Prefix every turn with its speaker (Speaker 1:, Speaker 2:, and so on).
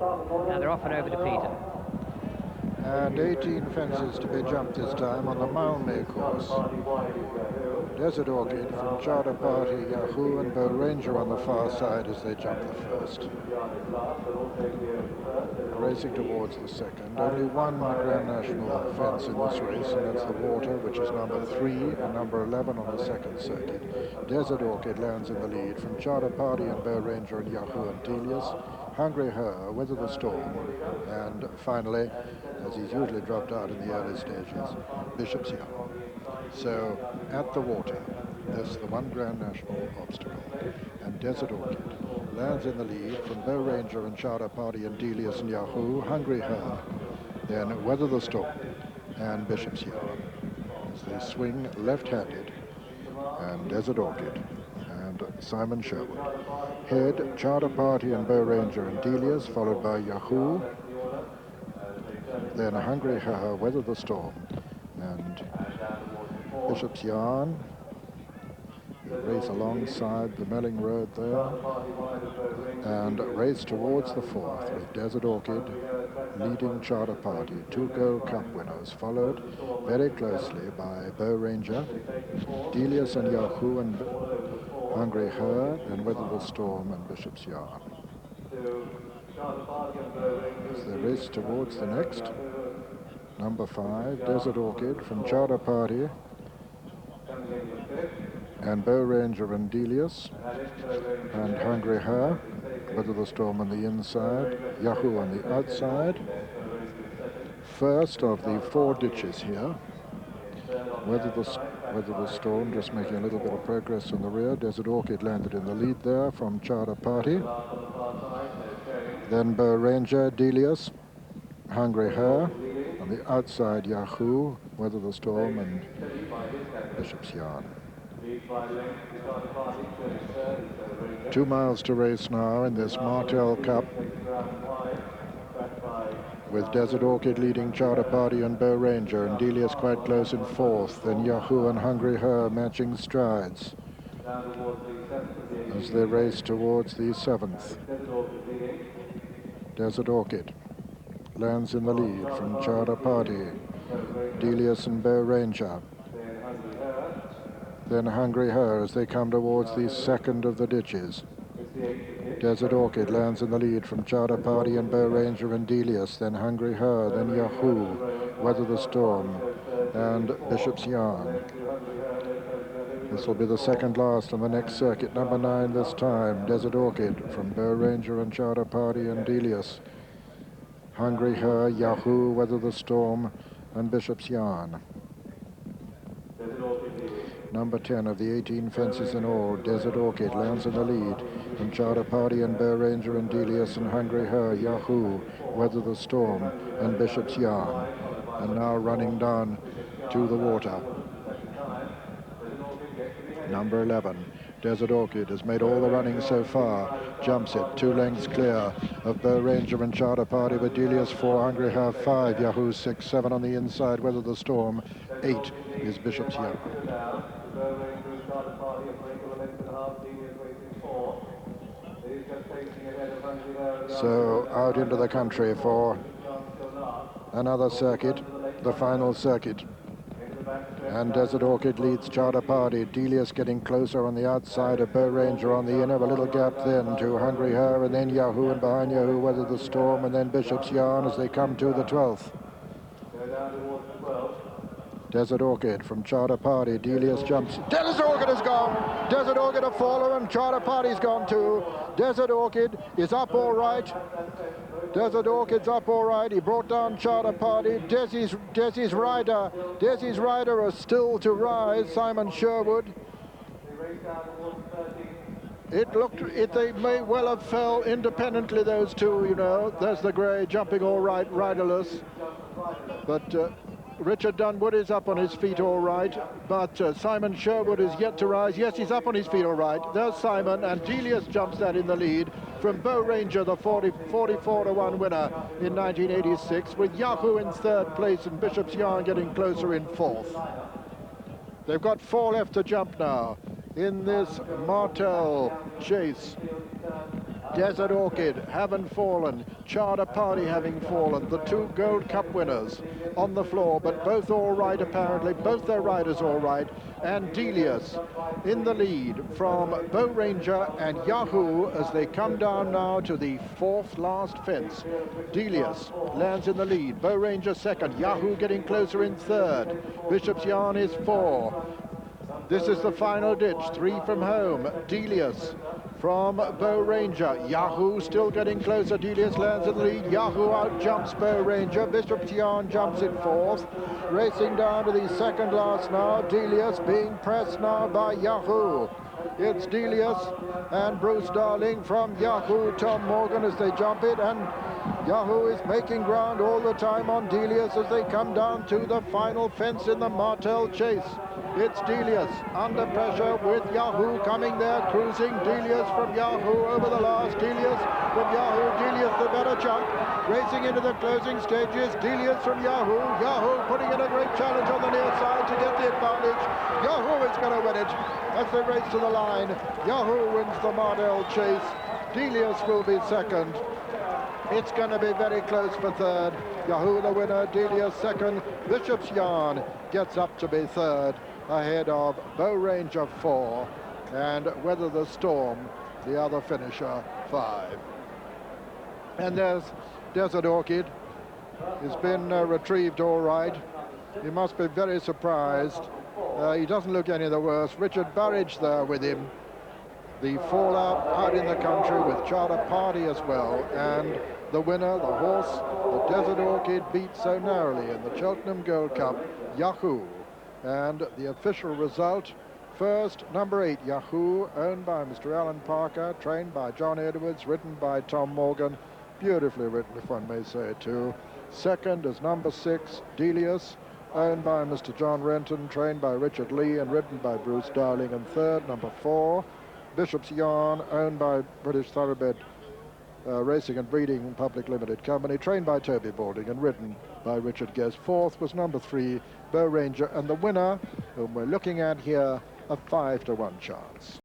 Speaker 1: Now they're off and over to Peter.
Speaker 2: And 18 fences to be jumped this time on the Malmö course. Desert Orchid from Charter Party, Yahoo and Bow Ranger on the far side as they jump the first. Racing towards the second. Only one Grand National fence in this race, and that's the Water, which is number 3 and number 11 on the second circuit. Desert Orchid lands in the lead from Charter Party and Bow Ranger and Yahoo and Delius. Hungry Her, Weather the Storm, and finally, as he's usually dropped out in the early stages, Bishop's Young. So, at the Water, that's the one Grand National obstacle. And Desert Orchid lands in the lead from Bow Ranger and Charter Party and Delius and Yahoo, Hungry Her, then Weather the Storm and Bishop's Young. As they swing left-handed, and Desert Orchid and Simon Sherwood. Head, Charter Party and Bow Ranger and Delius, followed by Yahoo. Then Hungry Her, Weather the Storm, and Bishop's Yarn. They race alongside the Melling Road there, and race towards the fourth with Desert Orchid leading Charter Party. 2 Gold Cup winners, followed very closely by Bow Ranger, Delius and Yahoo and Hungry Her, and Weather the Storm and Bishop's Yarn. As they race towards the next, number 5, Desert Orchid from Charter Party and Bow Ranger and Delius, and Hungry Her, Weather the Storm on the inside, Yahoo on the outside. First of the 4 ditches here. Weather the Storm just making a little bit of progress in the rear. Desert Orchid landed in the lead there from Charter Party. Then Bow Ranger, Delius, Hungry Her. On the outside, Yahoo, Weather the Storm and Bishop's Yarn. 2 miles to race now in this Martell Cup, with Desert Orchid leading Charter Party and Bow Ranger, and Delius quite close in 4th, then Yahoo and Hungry Her matching strides as they race towards the 7th. Desert Orchid lands in the lead from Charter Party, Delius and Bow Ranger. Then Hungry Her as they come towards the second of the ditches. Desert Orchid lands in the lead from Charter Party and Bow Ranger and Delius, then Hungry Her, then Yahoo, Weather the Storm, and Bishop's Yarn. This will be the second last on the next circuit, number 9 this time, Desert Orchid from Bow Ranger and Charter Party and Delius. Hungry Her, Yahoo, Weather the Storm, and Bishop's Yarn. Number 10 of the 18 fences in all, Desert Orchid lands in the lead from Charter Party and Bow Ranger and Delius, and Hungry Her, Yahoo, Weather the Storm, and Bishop's Yarn. And now running down to the Water. Number 11, Desert Orchid has made all the running so far, jumps it 2 lengths clear of Bow Ranger and Charter Party, with Delius 4, Hungry Her 5, Yahoo 6, 7 on the inside, Weather the Storm, 8 is Bishop's Yarn. So out into the country for another circuit, the final circuit. And Desert Orchid leads Charter Party. Delius getting closer on the outside of Bow Ranger on the inner. A little gap then to Hungry Her, and then Yahoo, and behind Yahoo, Weather the Storm, and then Bishop's Yarn as they come to the 12th. Desert Orchid from Charter Party. Delius jumps. Desert Orchid has gone. Desert Orchid have fallen, and Charter Party's gone too. Desert Orchid is up all right. Desert Orchid's up all right. He brought down Charter Party. Desi's rider is still to rise. Simon Sherwood. They may well have fell independently, those two, you know. There's the grey jumping all right, riderless. But Richard Dunwood is up on his feet all right, but Simon Sherwood is yet to rise. Yes, he's up on his feet all right. There's Simon, and Delius jumps that in the lead from Bow Ranger, the 44-1 winner in 1986, with Yahoo in 3rd place and Bishop's Yarn getting closer in 4th. They've got 4 left to jump now in this Martell Chase. Desert Orchid haven't fallen, Charter Party having fallen, the two Gold Cup winners on the floor, but both all right apparently, both their riders all right, and Delius in the lead from Bow Ranger and Yahoo as they come down now to the fourth last fence. Delius lands in the lead, Bow Ranger second, Yahoo getting closer in third, Bishop's Yarn is 4. This is the final ditch, 3 from home. Delius from Bow Ranger. Yahoo still getting closer. Delius lands in the lead. Yahoo out jumps Bow Ranger. Bishop's Yarn jumps in fourth. Racing down to the second last now. Delius being pressed now by Yahoo. It's Delius and Bruce Darling from Yahoo. Tom Morgan as they jump it, and Yahoo is making ground all the time on Delius as they come down to the final fence in the Martell Chase. It's Delius under pressure with Yahoo coming there, cruising. Delius from Yahoo over the last. Delius from Yahoo. Delius the better jump. Racing into the closing stages. Delius from Yahoo. Yahoo putting in a great challenge on the near side to get the advantage. Yahoo is going to win it as they race to the line. Yahoo wins the Martell Chase. Delius will be second. It's going to be very close for third. Yahoo the winner, Delius second. Bishop's Yarn gets up to be third, ahead of Bow Ranger 4 and Weather the Storm, the other finisher, 5. And there's Desert Orchid. He's been retrieved all right. He must be very surprised. He doesn't look any the worse. Richard Burridge there with him. The fallout out in the country with Charter Party as well, and the winner, the horse, the Desert Orchid, beat so narrowly in the Cheltenham Gold Cup, Yahoo. And the official result, first, number 8, Yahoo, owned by Mr. Alan Parker, trained by John Edwards, written by Tom Morgan, beautifully written if one may say it too. Second is number 6, Delius, owned by Mr. John Renton, trained by Richard Lee and written by Bruce Darling. And third, number 4, Bishop's Yarn, owned by British Thoroughbred Racing and Breeding Public Limited Company, trained by Toby Balding and written by Richard Guest. Fourth was number 3, Bow Ranger, and the winner, whom we're looking at here, a 5-to-1 chance.